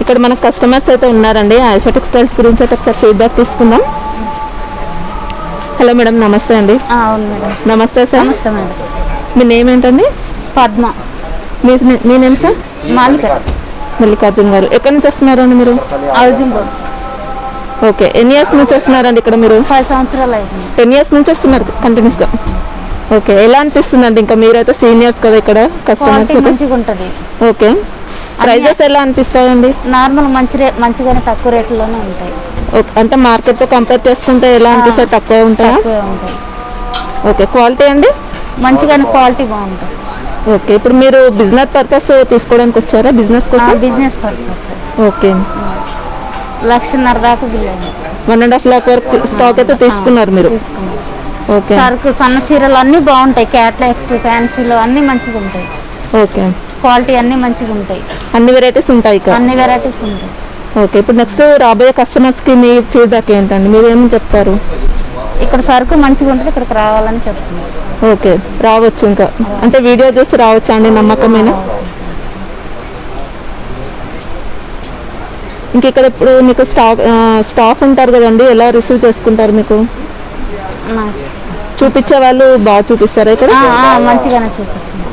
ఇక్కడ మనకు కస్టమర్స్ అయితే ఉన్నారండి. ఆయిషా టెక్స్టైల్స్ గురించి అయితే ఒకసారి ఫీడ్బ్యాక్ తీసుకుందాం. హలో మేడం, నమస్తే అండి. అవును మేడం. నమస్తే సార్. నమస్తే మేడం. మీ నేమ్ ఏంటండి? పద్మ. మీ నేమ్ సార్? మల్లికార్జున్ గారు. ఎక్కడి నుంచి వస్తున్నారండి మీరు? హౌసింగ్. ఓకే, ఎన్ని ఇయర్స్ నుంచి వస్తున్నారండి ఇక్కడ మీరు? 5 సంవత్సరాలు అవుతుంది. 10 ఇయర్స్ నుంచి వస్తున్నారు కంటిన్యూస్గా. ఓకే, ఎలా అనిపిస్తుందండి? ఇంకా మీరైతే సీనియర్స్ కదా ఇక్కడ కస్టమర్స్. మంచిగా ఉంటుంది. ఓకే, ప్రైజెస్ ఎలా అనిపిస్తాయండి? నార్మల్ మంచిగానే తక్కువ రేట్లోనే ఉంటాయి. ఓకే, అంటే మార్కెట్తో కంపేర్ చేసుకుంటే ఎలా అనిపిస్తాయి? తక్కువ ఉంటాయా? ఉంటాయి. ఓకే, క్వాలిటీ అండి? మంచిగానే క్వాలిటీ బాగుంటుంది. ఓకే, ఇప్పుడు మీరు బిజినెస్ పర్పస్ తీసుకోవడానికి వచ్చారా? బిజినెస్ కోసం? Business purpose. ఓకే, 1.5 లక్ష దాకా బిల్ అయింది. 1.5 lakh వరకు స్టాక్ అయితే తీసుకున్నారు మీరు? ఓకే, సరుకు సన్న చీరలు అన్నీ బాగుంటాయి. క్యాట్లాక్స్, ఫ్యాన్సీలు అన్నీ మంచిగా ఉంటాయి. ఓకే, క్వాలిటీ అన్నీ మంచిగా ఉంటాయి. అన్ని వెరైటీస్ ఉంటాయి ఇక్కడ? అన్ని వెరైటీస్ ఉంటాయి. ఓకే, ఇప్పుడు నెక్స్ట్ రాబోయే కస్టమర్స్కి మీ ఫీడ్బ్యాక్ ఏంటండి? మీరు ఏమి చెప్తారు? ఇక్కడ సరుకు మంచిగా ఉంటుంది, ఇక్కడికి రావాలని చెప్తున్నారు. ఓకే, రావచ్చు. ఇంకా అంటే వీడియో చూసి రావచ్చా అండి? నమ్మకమేనా? ఇంక ఇక్కడ ఇప్పుడు మీకు స్టాఫ్ ఉంటారు కదండి, ఎలా రిసీవ్ చేసుకుంటారు? మీకు చూపించే వాళ్ళు బాగా చూపిస్తారా ఇక్కడ? మంచిగానే చూపించింది.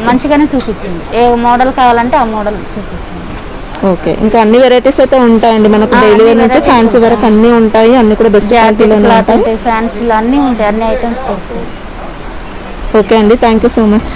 మంచిగానే చూపించింది. ఏ మోడల్ కావాలంటే ఆ మోడల్ చూపించింది. ఓకే, ఇంకా అన్ని వెరైటీస్ అయితే ఉంటాయండి మనకు. డైలీ వేర్ నుంచి ఫ్యాన్సీ వరకు అన్నీ ఉంటాయి. అన్ని కూడా బెస్ట్ క్వాలిటీలో ఉంటాయి. ఫ్యాన్సీలు అన్నీ ఉంటాయి. అన్ని ఐటమ్స్ దొరుకుతాయి. ఓకే అండి, thank you so much.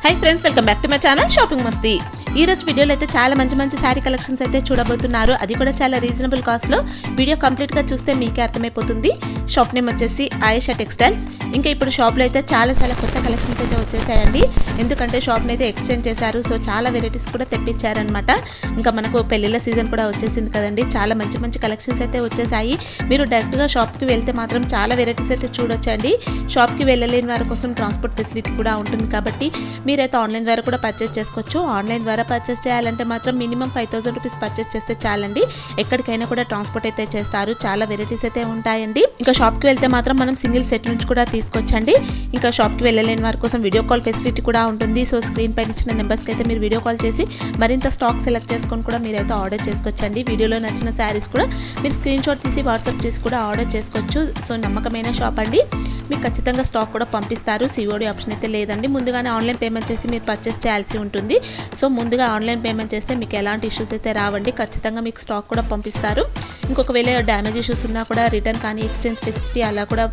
Hi friends, welcome back to my channel shopping మస్తీ. ఈ రోజు వీడియోలో అయితే చాలా మంచి శారీ కలెక్షన్స్ అయితే చూడబోతున్నారు. అది కూడా చాలా రీజనబుల్ కాస్ట్లో. వీడియో కంప్లీట్గా చూస్తే మీకే అర్థమైపోతుంది. షాప్ నేమ్ వచ్చేసి ఆయిషా టెక్స్టైల్స్. ఇంకా ఇప్పుడు షాప్లో అయితే చాలా కొత్త కలెక్షన్స్ అయితే వచ్చేసాయండి. ఎందుకంటే షాప్ని అయితే ఎక్స్టెండ్ చేశారు. సో చాలా వెరైటీస్ కూడా తెప్పించారనమాట. ఇంకా మనకు పెళ్ళిళ్ళ సీజన్ కూడా వచ్చేసింది కదండి. చాలా మంచి కలెక్షన్స్ అయితే వచ్చేసాయి. మీరు డైరెక్ట్గా షాప్కి వెళ్తే మాత్రం చాలా వెరైటీస్ అయితే చూడొచ్చండి. షాప్కి వెళ్ళలేని వారి కోసం ట్రాన్స్పోర్ట్ ఫెసిలిటీ కూడా ఉంటుంది కాబట్టి మీరైతే ఆన్లైన్ ద్వారా కూడా పర్చేస్ చేసుకోవచ్చు. ఆన్లైన్ ద్వారా పర్చేస్ చేయాలంటే మాత్రం మినిమం 5,000 రూపీస్ పర్చేస్ చేస్తే చాలండి. ఎక్కడికైనా కూడా ట్రాన్స్పోర్ట్ అయితే చేస్తారు. చాలా వెరైటీస్ అయితే ఉంటాయండి. ఇంకా షాప్కి వెళ్తే మాత్రం మనం సింగిల్ సెట్ నుంచి కూడా తీసుకోవచ్చండి. ఇంకా షాప్కి వెళ్ళలేని వారి కోసం వీడియో కాల్ ఫెసిలిటీ కూడా ఉంటుంది. సో స్క్రీన్ పైన ఇచ్చిన నెంబర్స్కి అయితే మీరు వీడియో కాల్ చేసి మరింత స్టాక్ సెలెక్ట్ చేసుకొని కూడా మీరైతే ఆర్డర్ చేసుకోవచ్చండి. వీడియోలో నచ్చిన శారీస్ కూడా మీరు స్క్రీన్ షాట్ తీసి వాట్సాప్ చేసి కూడా ఆర్డర్ చేసుకోవచ్చు. సో నమ్మకమైన షాప్ అండి. మీకు ఖచ్చితంగా స్టాక్ కూడా పంపిస్తారు. సిఓడి ఆప్షన్ అయితే లేదండి. ముందుగానే ఆన్లైన్ పేమెంట్ చేసి మీరు పర్చేస్ చేయాల్సి ఉంటుంది. సో ముందుగా ఆన్లైన్ పేమెంట్ చేస్తే మీకు ఎలాంటి ఇష్యూస్ అయితే రావండి. ఖచ్చితంగా మీకు స్టాక్ కూడా పంపిస్తారు. ఇంకొకవేళ డ్యామేజ్ ఇష్యూస్ ఉన్నా కూడా రిటర్న్ కానీ ఎక్స్చేంజ్ ఫెసిలిటీ అలా కూడా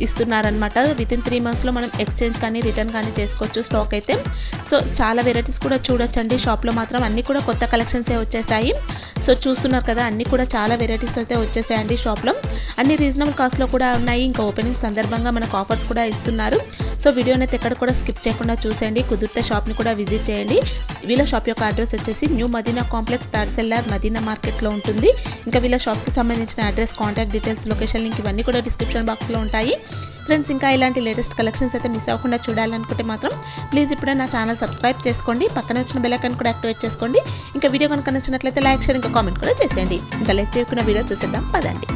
ఇస్తున్నారనమాట. వితిన్ 3 monthsలో మనం ఎక్స్చేంజ్ కానీ రిటర్న్ కానీ చేసుకోవచ్చు స్టాక్ అయితే. సో చాలా వెరైటీస్ కూడా చూడొచ్చండి. షాప్లో మాత్రం అన్నీ కూడా కొత్త కలెక్షన్సే వచ్చేసాయి. సో చూస్తున్నారు కదా, అన్నీ కూడా చాలా వెరైటీస్ అయితే వచ్చేసాయండి షాప్లో. అన్ని రీజనబుల్ కాస్ట్లో కూడా ఉన్నాయి. ఇంకా ఓపెనింగ్ సందర్భంగా మనకు ఆఫర్స్ కూడా ఇస్తున్నారు. సో వీడియోని అయితే ఎక్కడ కూడా స్కిప్ చేయకుండా చూసేయండి. కుదిరితే షాప్ని కూడా విజిట్ చేయండి. వీళ్ళ షాప్ యొక్క అడ్రస్ వచ్చేసి new Madina complex, third cellar, Madina మార్కెట్లో ఉంటుంది. ఇంకా వీళ్ళ షాప్కి సంబంధించిన address, contact details, location link ఇవన్నీ కూడా డిస్క్రిప్షన్ బాక్స్లో ఉంటాయి. ఫ్రెండ్స్, ఇంకా ఇలాంటి లేటెస్ట్ కలెక్షన్స్ అయితే మిస్ అవ్వకుండా చూడాలనుకుంటే మాత్రం ప్లీజ్ ఇప్పుడే నా ఛానల్ సబ్స్క్రైబ్ చేసుకోండి. పక్కన వచ్చిన బెల్ ఐకాన్ కూడా యాక్టివేట్ చేసుకోండి. ఇంకా వీడియో కనుక నచ్చినట్లయితే లైక్, షేర్, ఇంకా కామెంట్ కూడా చేసేయండి. ఇంకా లైక్ చేయకుండా వీడియో చూసేద్దాం పదండి.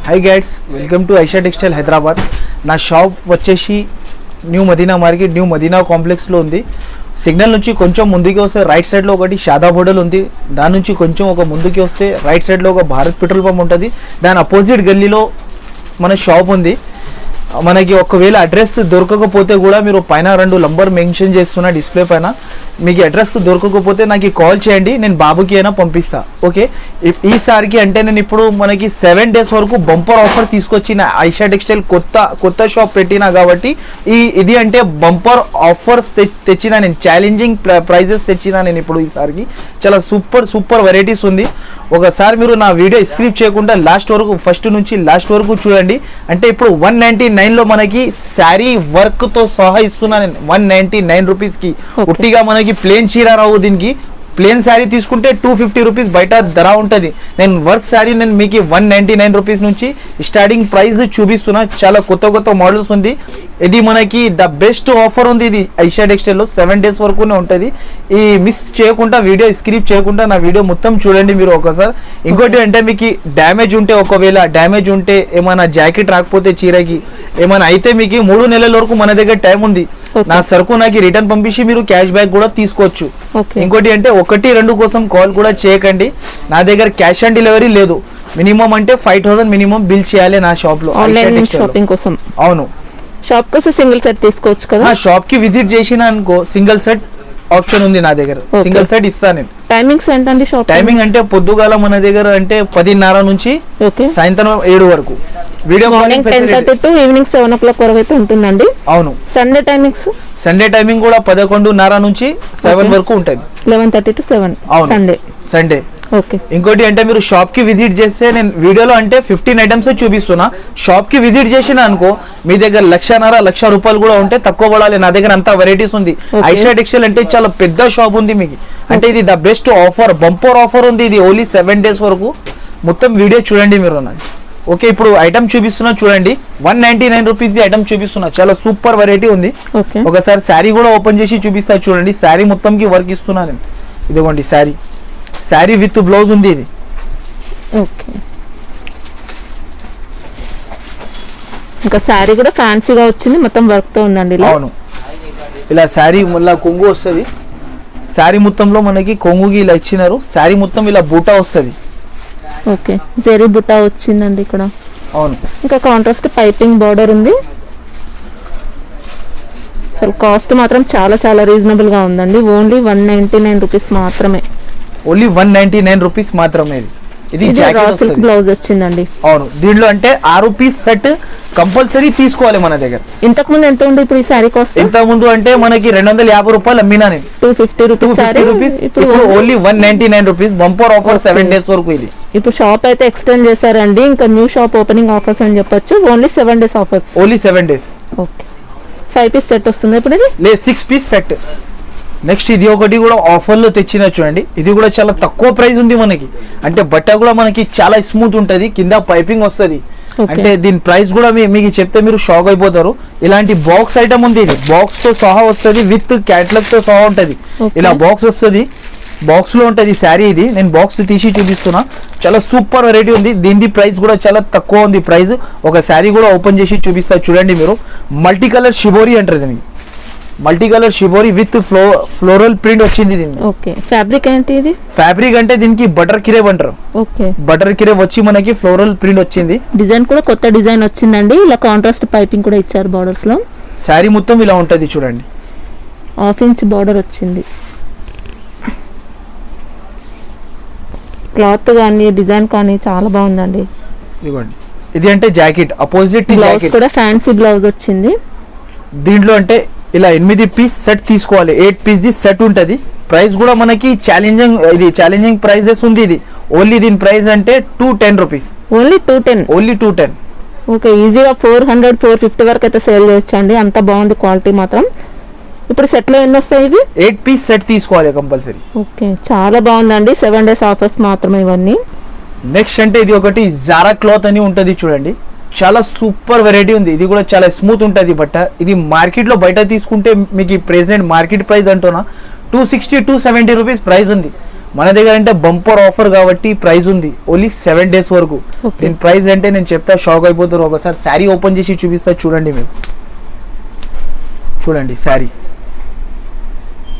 Hi guys, welcome to Aisha textile Hyderabad. నా షాప్ వచ్చేసి new Madina market, new Madina కాంప్లెక్స్లో ఉంది. సిగ్నల్ నుంచి కొంచెం ముందుకి వస్తే రైట్ సైడ్లో ఒకటి షాదాబ్ హోటల్ ఉంది. దాని నుంచి కొంచెం ఒక ముందుకి వస్తే రైట్ సైడ్లో ఒక భారత్ పెట్రోల్ పంప్ ఉంటుంది. దాని అపోజిట్ గల్లీలో మన షాప్ ఉంది. మనకి ఒకవేళ అడ్రస్ దొరకకపోతే కూడా మీరు పైన 2 నంబర్ మెన్షన్ చేస్తున్న డిస్ప్లే పైన. మీకు అడ్రస్ దొరకకపోతే నాకు కాల్ చేయండి, నేను బాబుకి అయినా పంపిస్తా. ఓకే, ఈసారికి అంటే నేను ఇప్పుడు మనకి 7 days వరకు బంపర్ ఆఫర్ తీసుకొచ్చిన ఐషా టెక్స్టైల్ కొత్త షాప్ పెట్టినా కాబట్టి ఇది అంటే బంపర్ ఆఫర్స్ తెచ్చిన నేను, ఛాలెంజింగ్ ప్రైజెస్ తెచ్చిన నేను ఇప్పుడు ఈసారికి. చాలా సూపర్ వెరైటీస్ ఉంది. ఒకసారి మీరు నా వీడియో స్క్రిప్ చేయకుండా లాస్ట్ వరకు, ఫస్ట్ నుంచి లాస్ట్ వరకు చూడండి. అంటే ఇప్పుడు 199లో మనకి శారీ వర్క్ తో సహా ఇస్తున్నా నేను. 199 రూపీస్కి ఉట్టిగా మనకి ప్లేన్ చీర రావు. దీనికి ప్లేన్ శారీ తీసుకుంటే 250 రూపీస్ బయట ధర ఉంటుంది. నేను వర్క్ శారీ నేను మీకు 199 రూపీస్ నుంచి స్టార్టింగ్ ప్రైస్ చూపిస్తున్నా. చాలా కొత్త కొత్త మోడల్స్ ఉంది. ఇది మనకి ద బెస్ట్ ఆఫర్ ఉంది. ఇది ఐషా టెక్స్టైల్లో 7 days వరకునే ఉంటుంది. ఈ మిస్ చేయకుండా వీడియో స్క్రిప్ట్ చేయకుండా నా వీడియో మొత్తం చూడండి మీరు ఒకసారి. ఇంకోటి అంటే మీకు డ్యామేజ్ ఉంటే, ఒకవేళ డ్యామేజ్ ఉంటే ఏమైనా జాకెట్ రాకపోతే చీరకి ఏమైనా అయితే మీకు 3 నెలల వరకు మన దగ్గర టైం ఉంది. నా సరుకు నాకు రిటర్న్ పంపించి మీరు క్యాష్ బ్యాక్ కూడా తీసుకోవచ్చు. ఇంకోటి అంటే 1-2 కోసం కాల్ కూడా చేయకండి. నా దగ్గర క్యాష్ ఆన్ డెలివరీ లేదు. మినిమం అంటే 5000 మినిమం బిల్ చేయాలి నా షాప్ లో. ఆన్లైన్ షాపింగ్ కోసం. అవును, షాప్ కోసం సింగిల్ సెట్ తీసుకోవచ్చు కదా. షాప్ కి విజిట్ చేసిన అనుకో సింగిల్ సెట్ ఆప్షన్ ఉంది నా దగ్గర. సింగిల్ సెట్ ఇస్తాను నేను. టైమింగ్స్ ఏంటండి షాప్ టైమింగ్ అంటే పొద్దుగాల మన దగ్గర అంటే 10:30 నుంచి సాయంత్రం 7 వరకు. Video morning 10:30 to evening 7 o'clock వరకు అయితే ఉంటుందండి. అవును. Sunday timings? సండే టైమింగ్ కూడా 11:30 నుంచి 7 వరకు ఉంటుంది. 11:30 to 7 సండే. ఓకే. ఇంకోటి అంటే మీరు షాప్ కి విజిట్ చేస్తే నేను వీడియోలో అంటే 15 ఐటమ్స్ చూపిస్తున్నా. షాప్ కి విజిట్ చేసిన అనుకో మీ దగ్గర 1,50,000 రూపాయలు కూడా ఉంటే తక్కువ పడాలి. నా దగ్గర అంతా వెరైటీస్ ఉంది. ఐషా టెక్స్టైల్ అంటే చాలా పెద్ద షాప్ ఉంది మీకు. అంటే ఇది the best offer, bumper offer ఉంది. ఇది ఓన్లీ 7 days వరకు. మొత్తం వీడియో చూడండి మీరు. ఓకే, ఇప్పుడు ఐటమ్ చూపిస్తున్నా చూడండి. 199 రూపీస్ ఐటమ్ చూపిస్తున్నా. చాలా సూపర్ వెరైటీ ఉంది. ఒకసారి శారీ కూడా ఓపెన్ చేసి చూపిస్తా చూడండి. శారీ మొత్తం కి వర్క్ ఇస్తున్నా నేను. ఇదిగోండి శారీ విత్ బ్లౌజ్ ఉంది ఇది. ఓకే. ఇంకా శారీ కూడా ఫ్యాన్సీగా వచ్చింది, మొత్తం వర్క్ తో ఉందండి. అవును, ఇలా శారీ మళ్ళీ కొంగు వస్తుంది. శారీ మొత్తంలో మనకి కొంగుకి ఇలా ఇచ్చినారు. శారీ మొత్తం ఇలా బూటా వస్తుంది. ఓకే, జరీ బుటా వచ్చిందండి ఇక్కడ. అవును. ఇంకా కాంట్రాస్ట్ పైపింగ్ బార్డర్ ఉంది. అసలు కాస్ట్ మాత్రం చాలా చాలా రీజనబుల్ గా ఉందండి. ఓన్లీ 199 రూపీస్ మాత్రమే. ఓన్లీ 199 రూపీస్ మాత్రమే. ఇది సిల్క్ బ్లౌజ్ వచ్చిందండి. అవును, దీంట్లో అంటే 6 పీస్ సెట్ కంపల్సరీ తీసుకోవాలి మన దగ్గర. ఇంతకు ముందు ఎంత ఉంది ఇప్పుడు ఈ సారీ కాస్ట్? ఇంత ముందు అంటే మనకి 250 రూపాయలు అమ్మినా నేను. 250 రూపీస్. ఇప్పుడు only 199 rupees. Bumper offer 7 days వరకు ఇది. ఇప్పుడు షాప్ అయితే ఎక్స్టెండ్ చేశారండి. ఇంకా న్యూ షాప్ ఓపెనింగ్ ఆఫర్స్ అని చెప్పొచ్చు. Only 7 days offers. Only 7 days. Okay. 5 piece set వస్తుంది ఇప్పుడు. ఇది లేదు, 6 పీస్ సెట్. నెక్స్ట్ ఇది ఒకటి కూడా ఆఫర్ లో తెచ్చిన చూడండి. ఇది కూడా చాలా తక్కువ ప్రైస్ ఉంది మనకి. అంటే బట్ట కూడా మనకి చాలా స్మూత్ ఉంటది, కింద పైపింగ్ వస్తుంది. అంటే దీని ప్రైస్ కూడా మీకు చెప్తే మీరు షాక్ అయిపోతారు. ఇలాంటి బాక్స్ ఐటమ్ ఉంది. ఇది బాక్స్ తో సహా వస్తుంది, విత్ క్యాటలాగ్ తో సహా ఉంటది. ఇలా బాక్స్ వస్తుంది, బాక్స్ లో ఉంటది శారీ. ఇది నేను బాక్స్ తీసి చూపిస్తున్నా. చాలా సూపర్ వెరైటీ ఉంది. దీని ప్రైస్ కూడా చాలా తక్కువ ఉంది ప్రైస్. ఒక శారీ కూడా ఓపెన్ చేసి చూపిస్తా చూడండి మీరు. మల్టీ కలర్ షిబోరి అంటారు దీనికి. Multi colour shibori with floral print వచ్చింది దీనికి. ఓకే. ఫ్యాబ్రిక్ ఏంటి ఇది? ఫ్యాబ్రిక్ అంటే దీనికి బటర్ కిరేబ్ అంటారు. ఓకే. బటర్ కిరేబ్ వచ్చి మనకి ఫ్లోరల్ ప్రింట్ వచ్చింది. డిజైన్ కూడా కొత్త డిజైన్ వచ్చిందండి. ఇలా కాంట్రాస్ట్ పైపింగ్ కూడా ఇచ్చారు బార్డర్స్ లో. శారీ మొత్తం ఇలా ఉంటది చూడండి. 1/2 ఇంచ్ బార్డర్ వచ్చింది. క్లాత్ కానీ డిజైన్ కానీ చాలా బాగుందండి. ఇదిగోండి, ఇది అంటే జాకెట్ అపోజిట్ బ్లౌజ్ కూడా ఫ్యాన్సీ బ్లౌజ్ వచ్చింది. దీంట్లో అంటే ఇలా 8 పీస్ సెట్ తీసుకోవాలి. 8 పీస్ ది సెట్ ఉంటది. ప్రైస్ కూడా మనకి ఛాలెంజింగ్ ప్రైజెస్ ఉంది. ఇది ఓన్లీ దీని ప్రైస్ అంటే 210 రూపీస్. ఓన్లీ 210. ఓకే, ఈజీగా 400-450 వరకు అయితే సేల్ చేయొచ్చండి. అంత బాగుంది క్వాలిటీ మాత్రం. ఇప్పుడు సెట్ లో ఎన్ని వస్తాయి ఇవి? 8 పీస్ సెట్ తీసుకోవాలి కంపల్సరీ. ఓకే, చాలా బాగుందండి. 7 days ఆఫర్స్ మాత్రమే ఇవన్నీ. నెక్స్ట్ అంటే ఇది ఒకటి జారా క్లాత్ అని ఉంటది చూడండి. చాలా సూపర్ వెరైటీ ఉంది. ఇది కూడా చాలా స్మూత్ ఉంటుంది బట్ట. ఇది మార్కెట్ లో బయట తీసుకుంటే మీకు ప్రెసెంట్ మార్కెట్ ప్రైస్ అంటున్నా 260-270 రూపీస్ ప్రైస్ ఉంది. మన దగ్గర అంటే బంపర్ ఆఫర్ కాబట్టి ప్రైస్ ఉంది. ఓన్లీ 7 days వరకు. దీని ప్రైస్ అంటే నేను చెప్తా షాక్ అయిపోతారు. ఒకసారి శారీ ఓపెన్ చేసి చూపిస్తా చూడండి మీరు. చూడండి శారీ.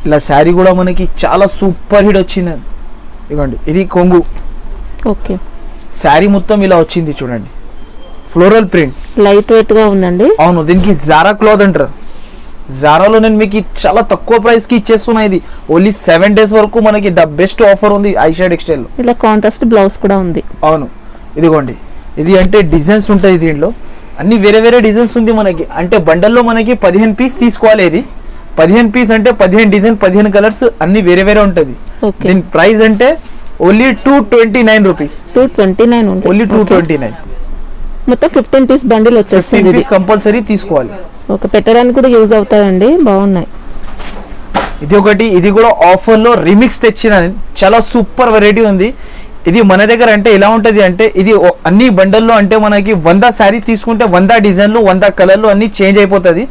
ఇలా శారీ కూడా మనకి చాలా సూపర్ హిట్ వచ్చింది. ఇవ్వండి, ఇది కొంగు. ఓకే. శారీ మొత్తం ఇలా వచ్చింది చూడండి. ఫ్లోరల్ ప్రింట్, లైట్ వెయిట్ గా ఉందండి. అవును, దీనికి జారా క్లాత్ అంటారు. జారాలో నేను మీకు చాలా తక్కువ ప్రైస్ కి ఇచ్చేస్తున్నా. ఇది ఓన్లీ 7 days వరకు మనకి ద బెస్ట్ ఆఫర్ ఉంది ఐషా టెక్స్టైల్ లో. ఇలా కాంట్రాస్ట్ బ్లౌజ్ కూడా ఉంది. అవును, ఇదిగోండి. ఇది అంటే డిజైన్స్ ఉంటాయి దీంట్లో. అన్ని వేరే వేరే డిజైన్స్ ఉంది మనకి. అంటే బండల్లో మనకి 15 పీస్ తీసుకోవాలి. ఇది 15 పీస్ అంటే 15 డిజైన్, 15 కలర్స్ అన్ని వేరే వేరే ఉంటది. దీని ప్రైస్ అంటే ఓన్లీ 229 రూపీస్. 229 ఓన్లీ 229. మొత్తం 15 పీస్ బండిల్ వచ్చేస్తుంది. 15 పీస్ కంపల్సరీ తీసుకోవాలి. ఓకే, పెట్టడానికి కూడా యూజ్ అవుతాయండి. బాగున్నాయి. ఇది ఒకటి, ఇది కూడా ఆఫర్లో రిమిక్స్ తెచ్చిన చాలా సూపర్ వెరైటీ ఉంది. ఇది మన దగ్గర అంటే ఎలా ఉంటుంది అంటే ఇది అన్ని బండల్లో అంటే మనకి 100 శారీ తీసుకుంటే 100 డిజైన్లు 100 కలర్లు అన్ని చేంజ్ అయిపోతుంది.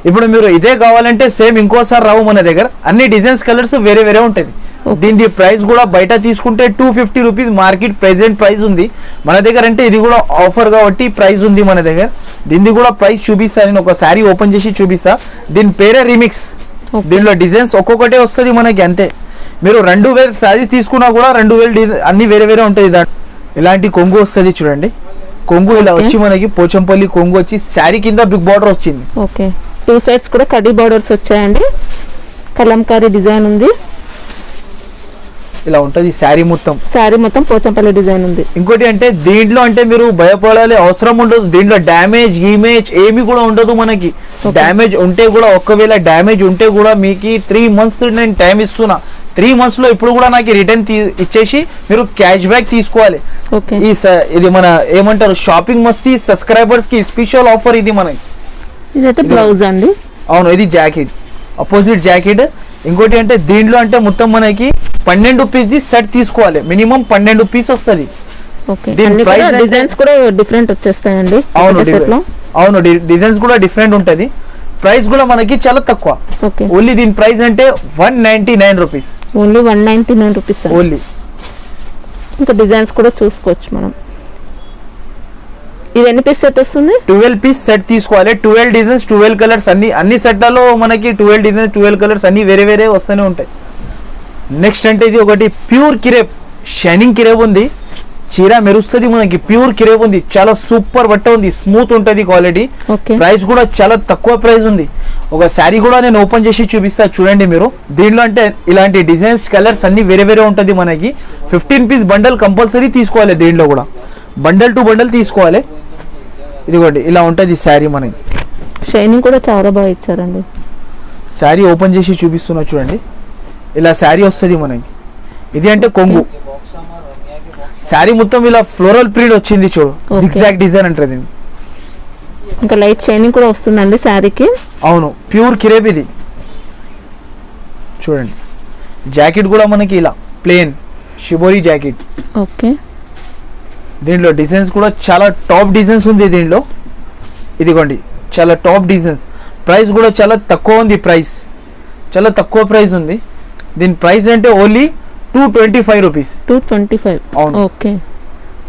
ఇప్పుడు మీరు ఇదే కావాలంటే సేమ్ ఇంకోసారి రావు మన దగ్గర, అన్ని డిజైన్స్ కలర్స్ వేరే వేరే ఉంటుంది. దీని ప్రైస్ కూడా బయట తీసుకుంటే 250 రూపీస్ మార్కెట్ ప్రెసెంట్ ప్రైస్ ఉంది. మన దగ్గర అంటే ఇది కూడా ఆఫర్ కాబట్టి ప్రైస్ ఉంది మన దగ్గర. దీన్ని కూడా ప్రైస్ చూపిస్తా, నేను ఒక శారీ ఓపెన్ చేసి చూపిస్తా. దీని పేరే రీమిక్స్. దీనిలో డిజైన్స్ ఒక్కొక్కటే వస్తుంది మనకి అంతే. మీరు 2000 శారీ తీసుకున్నా కూడా 2000 డిజైన్ అన్ని వేరే వేరే ఉంటుంది. దాంట్లో ఇలాంటి కొంగు వస్తుంది చూడండి. కొంగు ఇలా వచ్చి మనకి పోచంపల్లి కొంగు వచ్చి శారీ కింద బిగ్ బార్డర్ వచ్చింది. ఓకే, 2 సైడ్స్ కూడా కడ్డీ బార్డర్స్ వచ్చాయండి. కలంకారీ డిజైన్ ఉంది. ఇలా ఉంటుంది శారీ మొత్తం పోచంపల్లి డిజైన్ ఉంది. ఇంకోటి అంటే దీంట్లో అంటే మీరు భయపడాలి అవసరం ఉండదు. దీంట్లో డ్యామేజ్ ఏమి కూడా ఉండదు మనకి. డ్యామేజ్ ఉంటే కూడా ఒకవేళ డ్యామేజ్ ఉంటే కూడా మీకు 3 months నేను టైం ఇస్తున్నా. 3 months లో ఇప్పుడు కూడా నాకు రిటర్న్ ఇచ్చేసి మీరు క్యాష్ బ్యాక్ తీసుకోవాలి. ఇది మన ఏమంటారు షాపింగ్ మస్తీ సబ్స్క్రైబర్స్ కి స్పెషల్ ఆఫర్ ఇది మనకి. ఇదైతే బ్లౌజ్ అండి. అవును, ఇది జాకెట్, అపోజిట్ జాకెట్. ఇంకోటి అంటే దీంట్లో అంటే మొత్తం మనకి 12 పీస్ సెట్ తీసుకోవాలి. మినిమం 12 పీస్ వస్తుంది. డిజైన్స్ కూడా డిఫరెంట్ వచ్చేస్తాయండి. అవును, డిజైన్స్ కూడా డిఫరెంట్ ఉంటది. ప్రైస్ కూడా మనకి చాలా తక్కువ. ఓన్లీ దీని ప్రైస్ అంటే 199 రూపీస్. Only 199 rupees only. ఇంకా డిజైన్స్ కూడా చూసుకోవచ్చు మనం. ఇది ఎన్ని పీస్ సెట్ వస్తుంది? 12 పీస్ సెట్ తీసుకోవాలి. 12 డిజైన్స్ 12 కలర్స్ అన్ని సెట్లలో మనకి 12 డిజైన్స్ 12 కలర్స్ అన్ని వేరే వేరే వస్తూనే ఉంటాయి. నెక్స్ట్ అంటే ఇది ఒకటి ప్యూర్ కిరేప్, షైనింగ్ కిరేప్ ఉంది. చీర మెరుస్తుంది మనకి, ప్యూర్ కిరేప్ ఉంది. చాలా సూపర్ బట్ట ఉంది, స్మూత్ ఉంటుంది క్వాలిటీ. ప్రైస్ కూడా చాలా తక్కువ ప్రైస్ ఉంది. ఒక శారీ కూడా నేను ఓపెన్ చేసి చూపిస్తా చూడండి మీరు. దీంట్లో అంటే ఇలాంటి డిజైన్స్ కలర్స్ అన్ని వేరే వేరే ఉంటుంది మనకి. 15 పీస్ బండల్ కంపల్సరీ తీసుకోవాలి. దీంట్లో కూడా బండల్ టు బండల్ తీసుకోవాలి. ఇదిగోండి ఇలా ఉంటుంది శారీ మనకి. షైనింగ్ కూడా చాలా బాగా ఇచ్చారండి. శారీ ఓపెన్ చేసి చూపిస్తున్నా చూడండి. ఇలా శారీ వస్తుంది మనకి. ఇది అంటే కొంగు. శారీ మొత్తం ఇలా ఫ్లోరల్ ప్రింట్ వచ్చింది చూడు, జిగ్జాగ్ డిజైన్ అంటారు. ఇంకా లైట్ షైనింగ్ కూడా వస్తుందండి శారీకి. అవును, ప్యూర్ కిరేప్ ఇది చూడండి. జాకెట్ కూడా మనకి ఇలా ప్లేన్ షిబోరి జాకెట్. ఓకే, దీంట్లో డిజైన్స్ కూడా చాలా టాప్ డిజైన్స్ ఉంది దీంట్లో. ఇదిగోండి చాలా టాప్ డిజైన్స్. ప్రైస్ కూడా చాలా తక్కువ ఉంది. ప్రైస్ చాలా తక్కువ ప్రైస్ ఉంది. దీని ప్రైస్ అంటే ఓన్లీ 225 రూపీస్. 225. ఓకే,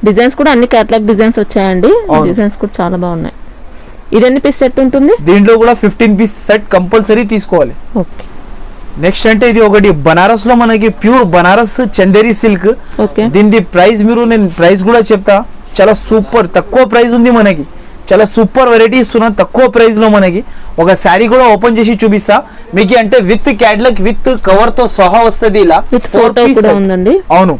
డిజైన్స్ కూడా అన్ని క్యాటలాగ్ డిజైన్స్ వచ్చాయండి. డిజైన్స్ కూడా చాలా బాగున్నాయి. ఇది ఎన్ని పీస్ సెట్ ఉంటుంది? దీంట్లో కూడా 15 పీస్ సెట్ కంపల్సరీ తీసుకోవాలి. ఓకే, నెక్స్ట్ అంటే ఇది ఒకటి బనారస్ లో మనకి ప్యూర్ బనారస్ చందేరి సిల్క్. దీని ప్రైస్ నేను ప్రైస్ కూడా చెప్తా. చాలా సూపర్ తక్కువ ప్రైస్ ఉంది మనకి. చాలా సూపర్ వెరైటీ ఇస్తున్నా తక్కువ ప్రైస్ లో మనకి. ఒక శారీ కూడా ఓపెన్ చేసి చూపిస్తా మీకు. అంటే విత్ క్యాటలాగ్ విత్ కవర్ తో సహా వస్తుంది. ఇలా ఫోటో కూడా ఉందండి. అవును,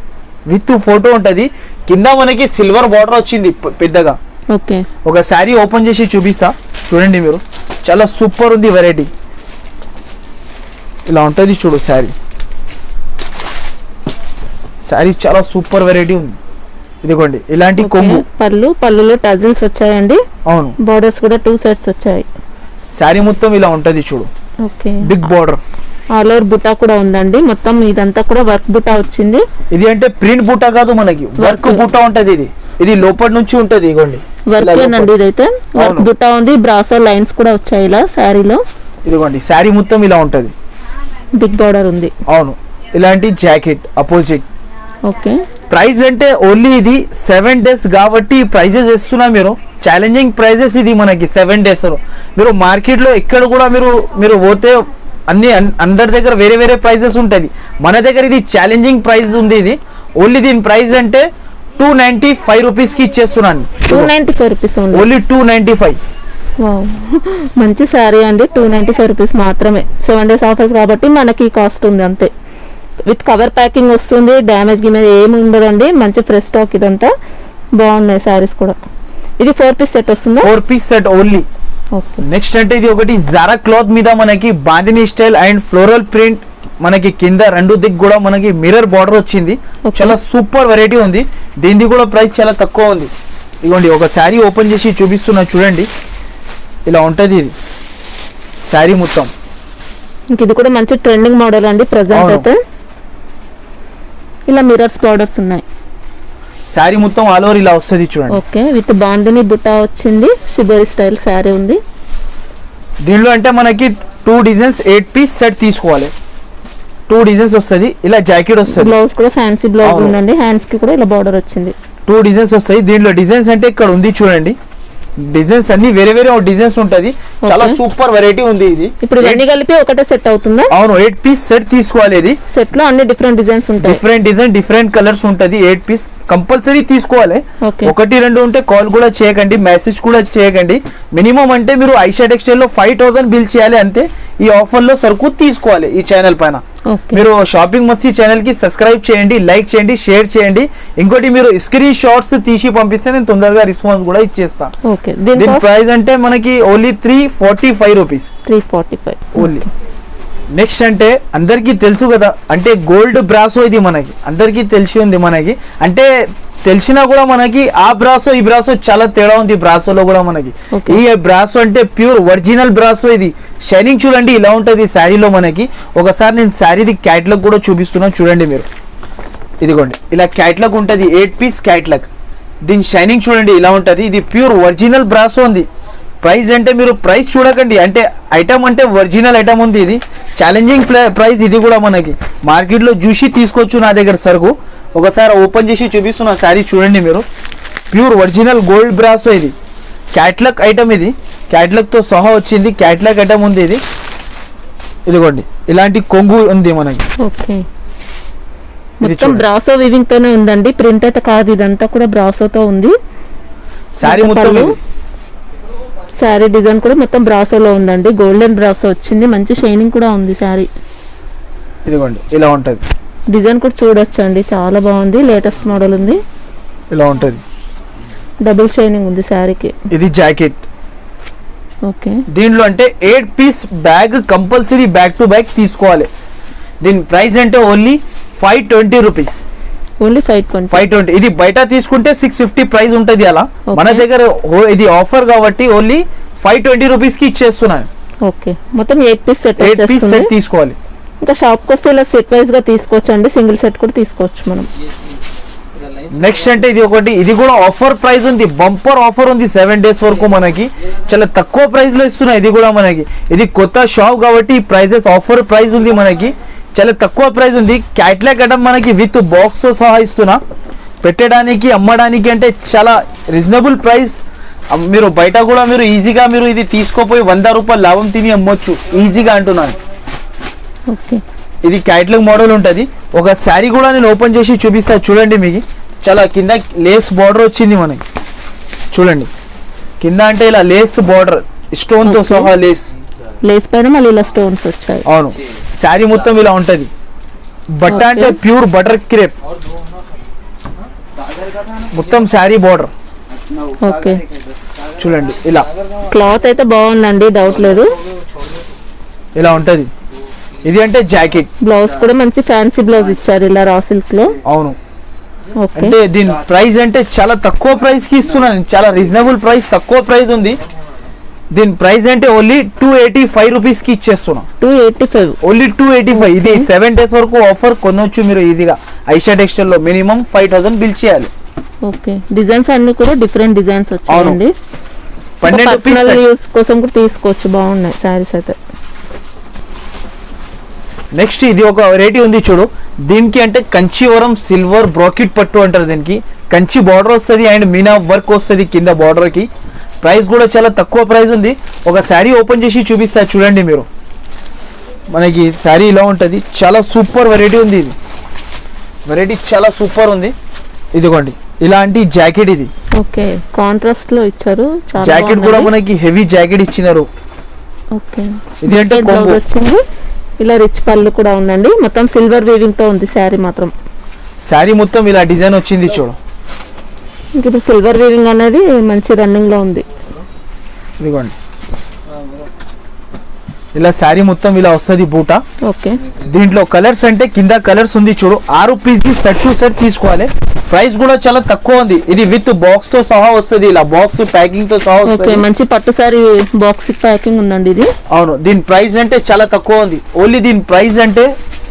విత్ ఫోటో ఉంటది. కింద మనకి సిల్వర్ బార్డర్ వచ్చింది పెద్దగా. ఓకే, ఒక శారీ ఓపెన్ చేసి చూపిస్తా చూడండి మీరు. చాలా సూపర్ ఉంది వెరైటీ. ఇలా ఉంటుంది చూడు శారీ. శారీ చాలా సూపర్ వెరైటీ ఉంది. ఇదిగోండి ఇలాంటి కొంగు. పళ్ళులో టజిల్స్ వచ్చాయండి. అవును, బోర్డర్స్ కూడా 2 సైడ్స్ వచ్చాయి. శారీ మొత్తం ఇలా ఉంటది చూడు. Okay, big border. All over బుటా కూడా ఉందండి. మొత్తం ఇదంతా కూడా వర్క్ బుటా వచ్చింది. ఇది అంటే ప్రింట్ బుటా కాదు మనకి, వర్క్ బుటా ఉంటది. ఇది లోపల నుంచి ఉంటది. ఇదిగోండి వర్క్ అండి. ఇదైతే వర్క్ బుటా ఉంది. బ్రాసో లైన్స్ కూడా వచ్చాయి ఇలా శారీలో. ఇదిగోండి శారీ మొత్తం ఇలా ఉంటది. బిగ్ బోర్డర్ ఉంది. అవును, ఇలాంటి జాకెట్ అపోజిట్. ఓకే, ప్రైస్ అంటే ఓన్లీ ఇది 7 days కాబట్టి ప్రైజెస్ ఇస్తున్నా మీరు. ఛాలెంజింగ్ ప్రైజెస్ ఇది మనకి 7 days. మీరు మార్కెట్ లో ఎక్కడ కూడా మీరు పోతే అందరి దగ్గర వేరే వేరే ప్రైజెస్ ఉంటుంది. మన దగ్గర ఇది ఛాలెంజింగ్ ప్రైస్ ఉంది. ఇది ఓన్లీ దీని ప్రైస్ అంటే 295 రూపీస్ కి ఇచ్చేస్తున్నాను. 295 రూపీస్ ఓన్లీ 295. మంచి శారీ అండి. 295 రూపీస్ మాత్రమే. 7 days ఆఫర్స్ కాబట్టి మనకి కాస్ట్ ఉంది అంతే. విత్ కవర్ ప్యాకింగ్ వస్తుంది. డ్యామేజ్ గిమేజ్ ఏమి ఉండదండి. మంచి ఫ్రెష్ స్టాక్. ఇదంతా బాగున్నాయి శారీస్ కూడా. ఇది 4 పీస్ సెట్ వస్తుందా? 4 పీస్ సెట్ ఓన్లీ. నెక్స్ట్ అంటే ఇది ఒకటి జారా క్లాత్ మీద మనకి bandhani style and floral print. మనకి కింద 2 దిక్కు కూడా మనకి మిర్రర్ బార్డర్ వచ్చింది. చాలా సూపర్ వెరైటీ ఉంది. దీనిది కూడా ప్రైస్ చాలా తక్కువ ఉంది. ఇదిగోండి ఒక శారీ ఓపెన్ చేసి చూపిస్తున్నా చూడండి. ఇలా ఉంటుంది ఇది శారీ మొత్తం. ఇంక ఇది కూడా మంచి ట్రెండింగ్ మోడల్ అండి ప్రెసెంట్ అవును. అయితే. ఇలా మిరర్స్ బార్డర్స్ ఉన్నాయి. శారీ మొత్తం ఆల్ ఓవర్ ఇలా వస్తుంది చూడండి. ఓకే, విత్ బాందిని బుట్టా వచ్చింది, షిబోరి స్టైల్ శారీ ఉంది. దీనిలో అంటే మనకి 2 డిజైన్స్ 8 పీస్ సెట్ తీసుకోవాలి. 2 డిజైన్స్ వస్తుంది, ఇలా జాకెట్ వస్తుంది. బ్లౌజ్ కూడా ఫ్యాన్సీ బ్లౌజ్ అవును. ఉందండి, హ్యాండ్స్ కి కూడా ఇలా బార్డర్ వచ్చింది. 2 డిజైన్స్ వస్తాయి. దీనిలో డిజైన్స్ అంటే ఇక్కడ ఉంది చూడండి, డిజైన్స్ అన్ని వేరే వేరే డిజైన్స్ ఉంటది. చాలా Okay. సూపర్ వెరైటీ ఉంది ఇది. ఇప్పుడు ఇవన్నీ కలిపి ఒకటే సెట్ అవుతుందా? అవును, 8 పీస్ సెట్ తీసుకోవాలి. ఇది సెట్ లో అన్ని డిఫరెంట్ డిజైన్స్ ఉంటాయి. డిఫరెంట్ డిజైన్ డిఫరెంట్ కలర్స్ ఉంటది. 8 పీస్ కంపల్సరీ తీసుకోవాలి. ఓకే. 1 2 ఉంటే కాల్ కూడా చేయకండి, మెసేజ్ కూడా చేయకండి. మినిమం అంటే మీరు ఐషా టెక్స్టైల్ లో 5000 బిల్ చేయాలి అంతే. ఈ ఆఫర్ లో సరుకు తీసుకోవాలి ఈ ఛానల్ పైన. ఓకే. మీరు షాపింగ్ మస్తీ ఛానల్ కి సబ్స్క్రైబ్ చేయండి, లైక్ చేయండి, షేర్ చేయండి. ఇంకోటి మీరు స్క్రీన్ షాట్స్ తీసి పంపిస్తే నేను తొందరగా రెస్పాన్స్ కూడా ఇచ్చేస్తా. ఓకే, దీని దీని ప్రైస్ అంటే మనకి ఓన్లీ 345 రూపీస్ 345 ఓన్లీ. నెక్స్ట్ అంటే అందరికీ తెలుసు కదా, అంటే గోల్డ్ బ్రాసో ఇది మనకి అందరికీ తెలిసి ఉంది. మనకి అంటే తెలిసినా కూడా మనకి ఆ బ్రాసో ఈ బ్రాసో చాలా తేడా ఉంది. బ్రాసోలో కూడా మనకి Okay. ఈ బ్రాసో అంటే ప్యూర్ ఒరిజినల్ బ్రాసో. ఇది షైనింగ్ చూడండి ఇలా ఉంటుంది శారీలో మనకి. ఒకసారి నేను శారీది క్యాట్లాగ్ కూడా చూపిస్తున్నాను చూడండి మీరు. ఇదిగోండి ఇలా క్యాట్లాగ్ ఉంటుంది, 8 పీస్ క్యాట్లాగ్. దీని షైనింగ్ చూడండి ఇలా ఉంటుంది. ఇది ప్యూర్ ఒరిజినల్ బ్రాసో ఉంది. ప్రైస్ అంటే మీరు ప్రైస్ చూడకండి, అంటే ఐటమ్ అంటే ఒరిజినల్ ఐటమ్ ఉంది. ఇది ఛాలెంజింగ్ ప్రైస్. ఇది కూడా మనకి మార్కెట్లో చూసి తీసుకోవచ్చు నా దగ్గర సరుకు. ఒకసారి ఓపెన్ చేసి చూపిస్తున్నా శారీ చూడండి మీరు. ప్యూర్ ఒరిజినల్ గోల్డ్ బ్రాసో ఇది. క్యాట్లాగ్ ఐటమ్ ఇది, క్యాట్లాగ్తో సహా వచ్చింది. క్యాట్లాగ్ ఐటమ్ ఉంది ఇది. ఇదిగోండి ఇలాంటి కొంగు ఉంది మనకి. ఓకే, ఇది మొత్తం చూడండి. బ్రాసో వివింగ్ తోనే ఉందండి, ప్రింట్ అయితే కాదు. ఇదంతా కూడా బ్రాసోతో ఉంది. శారీ మొత్తం పళ్ళు. ఇది. శారీ డిజైన్ కూడా మొత్తం బ్రాసోలో ఉందండి, గోల్డెన్ బ్రాసో వచ్చింది. మంచి షైనింగ్ కూడా ఉంది శారీ. ఇదిగోండి ఇలా ఉంటుంది. డిజైన్ కూడా చూడొచ్చండి, చాలా బాగుంది. లేటెస్ట్ మోడల్ ఉంది, ఇలా ఉంటుంది. డబుల్ షైనింగ్ ఉంది శారీకి. ఇది జాకెట్. ఓకే, దీనిలో అంటే 8 piece bag compulsory back to back తీసుకోవాలి. దీని ప్రైస్ అంటే ఓన్లీ 520 రూపీస్. ఓన్లీ 520. 520. ఇది బయట తీసుకుంటే 650 ప్రైస్ ఉంటుంది అలా. Okay. మన దగ్గర ఇది ఆఫర్ కాబట్టి ఓన్లీ 520 రూపీస్ కి ఇచ్చేస్తున్నాను. ఓకే, మొత్తం 8 పీస్ సెట్ 8 పీస్ సెట్ వచ్చేస్తుంది. తీసుకోవాలి. ఇంకా షాప్కి వస్తే ఇలా సెట్ వైజ్ గా తీసుకోవచ్చు అండి, సింగిల్ సెట్ కూడా తీసుకోవచ్చు మనం. నెక్స్ట్ అంటే ఇది ఒకటి, ఇది కూడా ఆఫర్ ప్రైస్ ఉంది. బంపర్ ఆఫర్ ఉంది 7 డేస్ వరకు మనకి. చాలా తక్కువ ప్రైస్ లో ఇస్తున్నాయి. ఇది కూడా మనకి ఇది కొత్త షాప్ కాబట్టి ఈ ప్రైజెస్ ఆఫర్ ప్రైస్ ఉంది మనకి. చాలా తక్కువ ప్రైస్ ఉంది. క్యాట్లాగ్ ఐటమ్ మనకి విత్ బాక్స్ తో సహా ఇస్తున్నా. పెట్టడానికి అమ్మడానికి అంటే చాలా రీజనబుల్ ప్రైస్. మీరు బయట కూడా మీరు ఈజీగా మీరు ఇది తీసుకోపోయి 100 రూపాయలు లాభం తిని అమ్మొచ్చు ఈజీగా అంటున్నాను. ఓకే, ఇది క్యాట్లాగ్ మోడల్ ఉంటుంది. ఒక శారీ కూడా నేను ఓపెన్ చేసి చూపిస్తా చూడండి. మీకు చాలా కింద లేస్ బార్డర్ వచ్చింది మనకి. చూడండి కింద అంటే ఇలా లేస్ బార్డర్ స్టోన్ తో Okay. సహా లేస్. లేస్ పైన మళ్ళీ ఇలా స్టోన్స్ వచ్చాయి. అవును, శారీ మొత్తం ఇలా ఉంటది. బట్ట Okay. అంటే ప్యూర్ బటర్ క్రేప్. మొత్తం శారీ బార్డర్ ఓకే, చూడండి ఇలా క్లాత్ అయితే బాగుందండి, డౌట్ లేదు. ఇలా ఉంటది. ఇది అంటే జాకెట్. బ్లౌజ్ కూడా మంచి ఫ్యాన్సీ బ్లౌజ్ ఇచ్చారు ఇలా రా సిల్క్ లో. అవును, ఓకే, అంటే దీని ప్రైస్ అంటే చాలా తక్కువ ప్రైస్ కి ఇస్తున్నాను. చాలా రీజనబుల్ ప్రైస్, తక్కువ ప్రైస్ ఉంది. దీని ప్రైస్ అంటే ఓన్లీ 285 రూపీస్ కి ఇచ్చేస్తున్నా. 285. ఓన్లీ 285. ఇది 7 డేస్ వరకు ఆఫర్ కొనొచ్చు మీరు ఈజీగా. ఐషా టెక్స్టైల్ లో మినిమం 5000 బిల్ చేయాలి. ఓకే, డిజైన్స్ అన్ని కూడా డిఫరెంట్ డిజైన్స్ వచ్చాయండి. 12 పర్సనల్ రూపీస్. యూస్ కోసం కూడా తీసుకోవచ్చు, బాగున్నాయి శారీస్ అయితే. నెక్స్ట్ ఇది ఒక వెరైటీ ఉంది చూడు. దీనికి అంటే కంచివరం సిల్వర్ బ్రాకెట్ పట్టు అంటారు. దీనికి కంచి బార్డర్ వస్తుంది అండ్ మీనా వర్క్ వస్తుంది కింద బార్డర్ కి. ప్రైస్ కూడా చాలా తక్కువ ప్రైస్ ఉంది. ఒక శారీ ఓపెన్ చేసి చూపిస్తా చూడండి మీరు. మనకి శారీ ఇలా ఉంటుంది. చాలా సూపర్ వెరైటీ ఉంది. ఇది వెరైటీ చాలా సూపర్ ఉంది. ఇదిగోండి ఇలాంటి జాకెట్. ఇది ఓకే, కాంట్రాస్ట్ లో ఇచ్చారు, చాలా జాకెట్ కూడా బాగుందండి. మనకి హెవీ జాకెట్ ఇచ్చినారు. ఓకే, ఇది అంటే బ్లౌజ్ కొంగు. వచ్చింది. ఇలా రిచ్ పళ్ళు కూడా ఉందండి. మొత్తం సిల్వర్ వీవింగ్ తో ఉంది శారీ మాత్రం. శారీ మొత్తం ఇలా డిజైన్ వచ్చింది చూడు. ఇంక ఇప్పుడు సిల్వర్ వీవింగ్ అనేది మంచి రన్నింగ్ లో ఉంది. ఇదిగోండి ఇలా శారీ మొత్తం ఇలా వస్తుంది బూట. ఓకే. దీంట్లో కలర్స్ అంటే కింద కలర్స్ ఉంది చూడు, 6 పీస్ సెట్ టు సెట్ తీసుకోవాలి. ప్రైస్ కూడా చాలా తక్కువ ఉంది. ఇది విత్ బాక్స్ తో సహా వస్తుంది, ఇలా బాక్స్ ప్యాకింగ్ తో సహా ఓకే. వస్తుంది. మంచి పట్టు సారీ బాక్స్ ప్యాకింగ్ ఉందండి ఇది. అవును, దీని ప్రైస్ అంటే చాలా తక్కువ ఉంది. ఓన్లీ దీని ప్రైస్ అంటే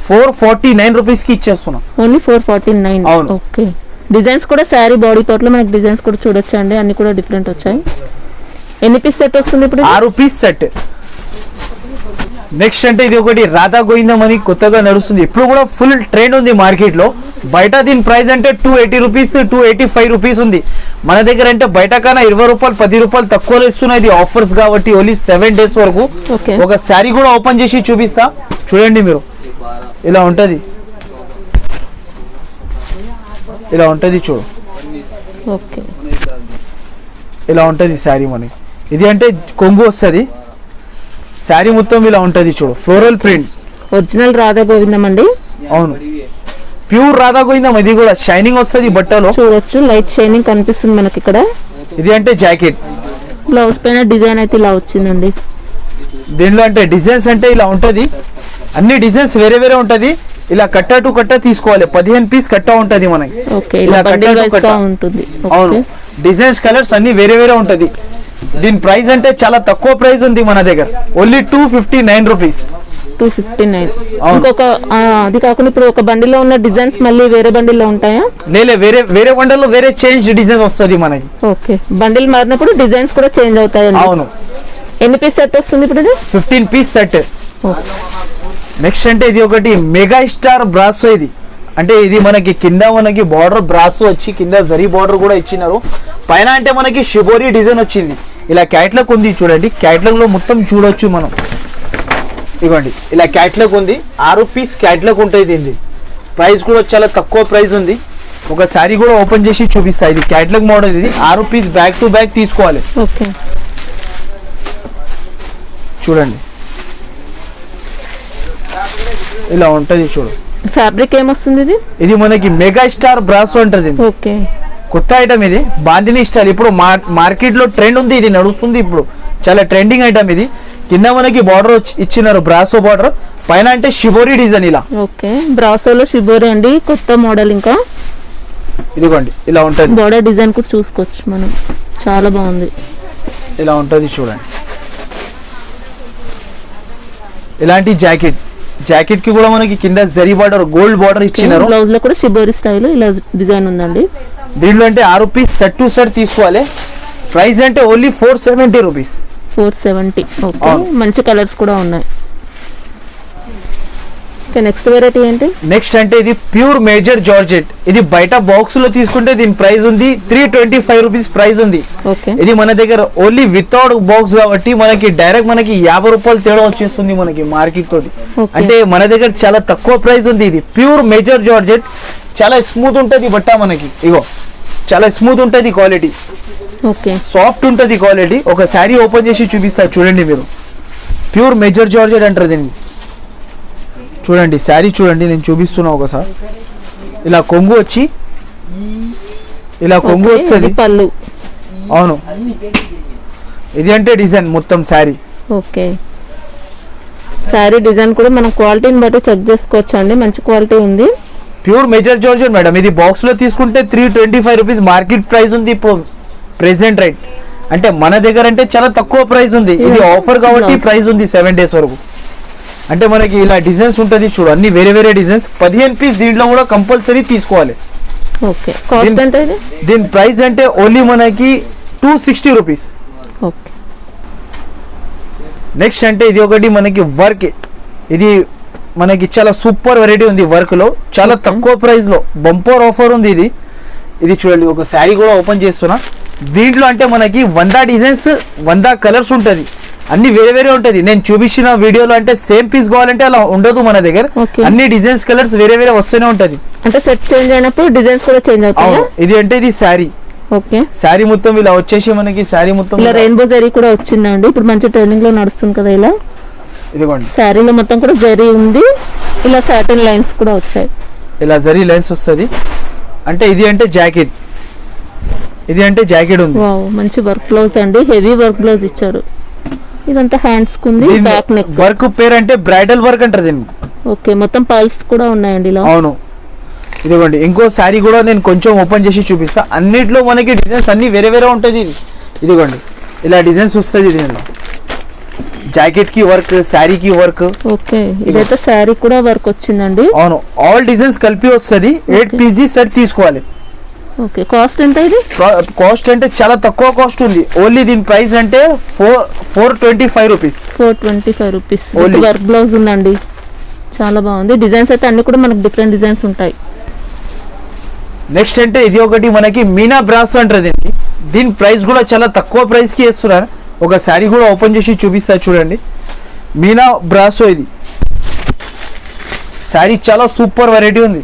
449 రూపీస్ కి ఇచ్చేస్తున్నాం. ఓన్లీ 449. అవును. ఓకే. డిజైన్స్ కూడా శారీ బాడీ పార్ట్ లో మనకి డిజైన్స్ కూడా చూడొచ్చు అండి, అన్ని కూడా డిఫరెంట్ వచ్చాయి. ఎన్ని పీస్ సెట్ వస్తుంది ఇప్పుడు? 6 పీస్ సెట్. నెక్స్ట్ అంటే ఇది ఒకటి రాధా గోవిందం అని కొత్తగా నడుస్తుంది, ఇప్పుడు కూడా ఫుల్ ట్రెండ్ ఉంది మార్కెట్ లో. బయట దీని ప్రైస్ అంటే 280 రూపీస్ 285 రూపీస్ ఉంది. మన దగ్గర అంటే బయట కన్నా 20 రూపాయలు 10 రూపాయలు తక్కువలో ఇస్తున్నాయి. ఇది ఆఫర్స్ కాబట్టి ఓన్లీ 7 డేస్ వరకు. ఓకే. ఒక శారీ కూడా ఓపెన్ చేసి చూపిస్తా, చూడండి మీరు. ఇలా ఉంటది, ఇలా ఉంటది చూడు. ఓకే. ఇలా ఉంటది శారీ మనకి. ఇది అంటే కొంగు వస్తుంది, శారీ మొత్తం ఇలా ఉంటది చూడు, ఫ్లోరల్ ప్రింట్. ఒరిజినల్ రాధా గోవిందం అండి. అవును, ప్యూర్ రాధా గోవిందం. ఇది కూడా షైనింగ్ వస్తుంది బట్టలో, చూడొచ్చు. లైట్ షైనింగ్ కనిపిస్తుంది మనకి ఇక్కడ. ఇది అంటే జాకెట్. బ్లౌజ్ పైన డిజైన్ అయితే ఇలా వచ్చిందండి. దీనిలో అంటే డిజైన్స్ అంటే ఇలా ఉంటది, అన్ని డిజైన్స్ వేరే వేరే ఉంటది. ఇలా కట్ట టు కట్ట తీసుకోవాలి, 15 పీస్ కట్ట ఉంటది మనకి. ఓకే. ఇలా బండిల్ వైస్ గా ఉంటుంది. అవును, డిజైన్స్ కలర్స్ అన్ని వేరే వేరే ఉంటది. దీని ప్రైస్ అంటే చాలా తక్కువ ప్రైస్ ఉంది మన దగ్గర, ఓన్లీ 259 రూపీస్. 259. ఇంకొక అది కాకుండా ఇప్పుడు ఒక బండిలో ఉన్న డిజైన్స్ మళ్ళీ వేరే బండిల్లో ఉంటాయా? లేలే, వేరే వేరే బండల్లో వేరే చేంజ్ డిజైన్ వస్తుంది మనకి. ఓకే. బండిల్ మారినప్పుడు డిజైన్స్ కూడా చేంజ్ అవుతాయండి. అవును. ఎన్ని పీస్ సెట్ వస్తుంది ఇప్పుడు ఇది? 15 పీస్ సెట్. నెక్స్ట్ అంటే ఇది ఒకటి మెగా స్టార్ బ్రాసో. ఇది అంటే ఇది మనకి కింద మనకి బార్డర్ బ్రాసో వచ్చి కింద జరీ బార్డర్ కూడా ఇచ్చినారు. పైన అంటే మనకి షిబోరి డిజైన్ వచ్చింది. ఇలా క్యాట్లాగ్ ఉంది చూడండి, క్యాట్లాగ్ లో మొత్తం చూడొచ్చు మనం. ఇవ్వండి, ఇలా క్యాట్లాగ్ ఉంది, 6 పీస్ క్యాట్లాగ్ ఉంటుంది దీన్ని. ప్రైస్ కూడా చాలా తక్కువ ప్రైస్ ఉంది. ఒక శారీ కూడా ఓపెన్ చేసి చూపిస్తా. ఇది క్యాట్లాగ్ మోడల్, ఇది 6 పీస్ బ్యాక్ టు బ్యాక్ తీసుకోవాలి. ఓకే. చూడండి, ఇలా ఉంటది చూడు. ఫ్యాబ్రిక్ ఏమొస్తుంది ఇది? ఇది మనకి మెగా స్టార్ బ్రాసో అంటది. ఓకే. కొత్త ఐటమ్ ఇది, బాందిని స్టైల్. ఇప్పుడు మార్కెట్ లో ట్రెండ్ ఉంది, ఇది నడుస్తుంది ఇప్పుడు, చాలా ట్రెండింగ్ ఐటమ్ ఇది. కింద మనకి బార్డర్ ఇచ్చినారు, బ్రాసో బార్డర్. పైన అంటే షిబోరి డిజైన్ ఇలా. ఓకే. బ్రాసోలో షిబోరి అండి, కొత్త మోడల్. ఇంకా ఇదిగోండి, ఇలా ఉంటది. బార్డర్ డిజైన్ కూడా చూసుకోవచ్చు మనం, చాలా బాగుంది. ఇలా ఉంటది చూడండి. ఇలాంటి జాకెట్, జాకెట్ కి కూడా మనకి కింద జరీ బార్డర్ గోల్డ్ బార్డర్ ఇచ్చినారు. బ్లౌజ్ లో కూడా షిబోరి స్టైల్ ఇలా డిజైన్ ఉందండి. దీంట్లో అంటే 6 పీస్ సెట్ టు సెట్ తీసుకోవాలి. ప్రైస్ అంటే ఓన్లీ 470 రూపీస్. 470. ఓకే. మంచి కలర్స్ కూడా ఉన్నాయి. ఓకే. నెక్స్ట్ వెరైటీ ఏంటి? నెక్స్ట్ అంటే ఇది ప్యూర్ మేజర్ జార్జెట్. ఇది బయట బాక్స్ లో తీసుకుంటే దీని ప్రైస్ ఉంది 325 రూపీస్ ప్రైస్ ఉంది. ఓకే. ఇది మన దగ్గర ఓన్లీ వితౌట్ బాక్స్ కాబట్టి మనకి డైరెక్ట్ మనకి 50 రూపాయలు తేడా వచ్చేస్తుంది మనకి మార్కెట్ తోటి. అంటే మన దగ్గర చాలా తక్కువ ప్రైస్ ఉంది. ఇది ప్యూర్ మేజర్ జార్జెట్, చాలా స్మూత్ ఉంటది బట్ట మనకి. ఇగో చాలా స్మూత్ ఉంటది క్వాలిటీ. ఓకే. సాఫ్ట్ ఉంటది క్వాలిటీ. ఒక శారీ ఓపెన్ చేసి చూపిస్తా చూడండి మీరు. ప్యూర్ మేజర్ జార్జెట్ అంటారు దీన్ని. చూడండి శారీ చూడండి, నేను చూపిస్తున్నా ఒకసారి. ఇలా కొంగు వచ్చి ఇలా కొంగు వస్తుంది, పళ్ళు. అవును. ఇది అంటే డిజైన్ మొత్తం శారీ. ఓకే. శారీ డిజైన్ కూడా మనం క్వాలిటీని బట్టి చెక్ చేసుకోవచ్చు అండి, మంచి క్వాలిటీ ఉంది. Pure major georgette madam. ఇది బాక్స్ లో తీసుకుంటే 325 రూపీస్ మార్కెట్ ప్రైస్ ఉంది ఇప్పుడు ప్రెసెంట్ రైట్. అంటే మన దగ్గర అంటే చాలా తక్కువ ప్రైస్ ఉంది. ఇది ఆఫర్ కాబట్టి ప్రైస్ ఉంది 7 డేస్ వరకు. అంటే మనకి ఇలా డిజైన్స్ ఉంటుంది చూడు, అన్ని వేరే వేరే డిజైన్స్. 15 పీస్ దీంట్లో కూడా కంపల్సరీ తీసుకోవాలి. ఓకే. కాస్ట్ ఎంత ఇది? దీని ప్రైస్ అంటే ఓన్లీ మనకి 260 రూపీస్. ఓకే. నెక్స్ట్ అంటే ఇది ఒకటి మనకి వర్క్. ఇది మనకి చాలా సూపర్ వెరైటీ ఉంది వర్క్ లో, చాలా తక్కువ ప్రైస్ లో బంపర్ ఆఫర్ ఉంది ఇది. ఇది చూడండి, ఒక శారీ కూడా ఓపెన్ చేస్తున్నా. దీంట్లో అంటే మనకి 100 డిజైన్స్ 100 కలర్స్ ఉంటుంది, అన్ని వేరే వేరే ఉంటుంది. నేను చూపించిన వీడియోలో అంటే సేమ్ పీస్ కావాలంటే అలా ఉండదు మన దగ్గర. అన్ని డిజైన్స్ కలర్స్ వేరే వేరే వస్తూనే ఉంటది. అంటే సెట్ చేంజ్ అయినప్పుడు డిజైన్స్ కూడా చేంజ్ అవుతాయి. ఇది అంటే ఇది శారీ. ఓకే. శారీ మొత్తం ఇలా వచ్చేసి మనకి శారీ మొత్తం ఇలా రెయిన్బో జరీ కూడా వచ్చిందండి, ఇప్పుడు మంచి ట్రెండింగ్ లో నడుస్తుంది కదా. ఇలా ఇదిగోండి, శారీలో మొత్తం కూడా జరీ ఉంది, ఇలా సాటిన్ లైన్స్ కూడా వచ్చాయి. ఇలా జరీ లైన్స్ వస్తుంది. అంటే ఇది అంటే జాకెట్, ఇది అంటే జాకెట్ ఉంది. వావ్, మంచి వర్క్ బ్లౌజ్ అండి, హెవీ వర్క్ బ్లౌజ్ ఇచ్చారు. ఇదంతా హ్యాండ్స్ కుంది, బ్యాక్ నెక్. వర్క్ పేరు అంటే బ్రైడల్ వర్క్ అంటారు దీన్ని. ఓకే, మొత్తం పల్స్ కూడా ఉన్నాయండి ఇలా. అవును, ఇదిగోండి. ఇంకో శారీ కూడా నేను కొంచెం ఓపెన్ చేసి చూపిస్తా. అన్నిట్లో మనకి డిజైన్స్ అన్ని వేరే వేరే ఉంటుంది. ఇదిగోండి ఇలా డిజైన్స్ వస్తుంది దీనిలో. జాకెట్ కి వర్క్, శారీకి వర్క్. ఓకే, ఇదైతే శారీ కూడా వర్క్ వచ్చిందండి. అవును, ఆల్ డిజైన్స్ కలిపి వస్తుంది. 8 పీస్ సెట్ తీసుకోవాలి. ఓకే, కాస్ట్ ఎంత ఇది? కాస్ట్ అంటే చాలా తక్కువ కాస్ట్ ఉంది. ఓన్లీ దీని ప్రైస్ అంటే 425 rupees. 425 rupees. Only. Work blouse ఉందండి, చాలా బాగుంది. డిజైన్స్ అయితే అన్ని కూడా మనకు డిఫరెంట్ డిజైన్స్ ఉంటాయి. నెక్స్ట్ అంటే ఇది ఒకటి మనకి మీనా బ్రాస్ అంటారు దీనికి. దీని ప్రైస్ కూడా చాలా తక్కువ ప్రైస్ కి ఇస్తున్నారు. ఒక శారీ కూడా ఓపెన్ చేసి చూపిస్తా చూడండి. మీనా బ్రాసో ఇది శారీ చాలా సూపర్ వెరైటీ ఉంది.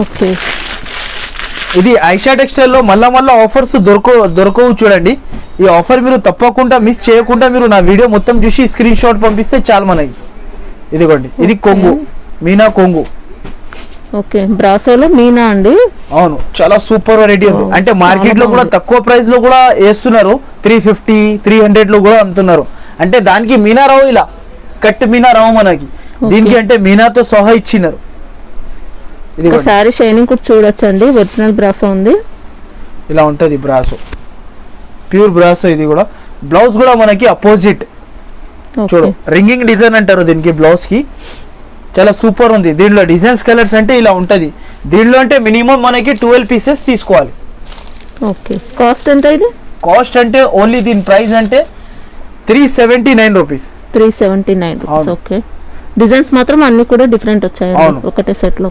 ఓకే, ఇది ఐషా టెక్స్టైల్ లో మళ్ళా ఆఫర్స్ దొరకవు చూడండి. ఈ ఆఫర్ మీరు తప్పకుండా మిస్ చేయకుండా మీరు నా వీడియో మొత్తం చూసి స్క్రీన్ షాట్ పంపిస్తే చాలు మనకి. ఇదిగోండి, ఇది కొంగు, మీనా కొంగు. ఓకే, బ్రాసోలో మీనా అండి. అవును, చాలా సూపర్ వెరైటీ ఉంది. అంటే మార్కెట్ లో కూడా తక్కువ ప్రైస్ లో కూడా వేస్తున్నారు. 350, 300 లో కూడా అమ్ముతున్నారు. అంటే దానికి మీనా రావు, ఇలా కట్ మీనా రావు మనకి. దీనికి అంటే మీనాతో సహా ఇచ్చినారు. ఇది శారీ షైనింగ్ కూడా చూడొచ్చండి. ఒరిజినల్ బ్రాసో ఉంది, ఇలా ఉంటది బ్రాసో, ప్యూర్ బ్రాసో. ఇది కూడా బ్లౌజ్ కూడా మనకి అపోజిట్ చూడు, రింగింగ్ డిజైన్ అంటారు దీనికి. బ్లౌజ్ కి చాలా సూపర్ ఉంది. దీనిలో డిజైన్స్ కలర్స్ అంటే ఇలా ఉంటది. దీనిలో అంటే మినిమం మనకి 12 పీసెస్ తీసుకోవాలి. ఓకే, కాస్ట్ ఎంత ఇది? కాస్ట్ అంటే ఓన్లీ దీని ప్రైస్ అంటే 379 రూపీస్. 379 రూపీస్. ఓకే, డిజైన్స్ మాత్రం అన్ని కూడా డిఫరెంట్ వచ్చాయండి ఒకటే సెట్ లో.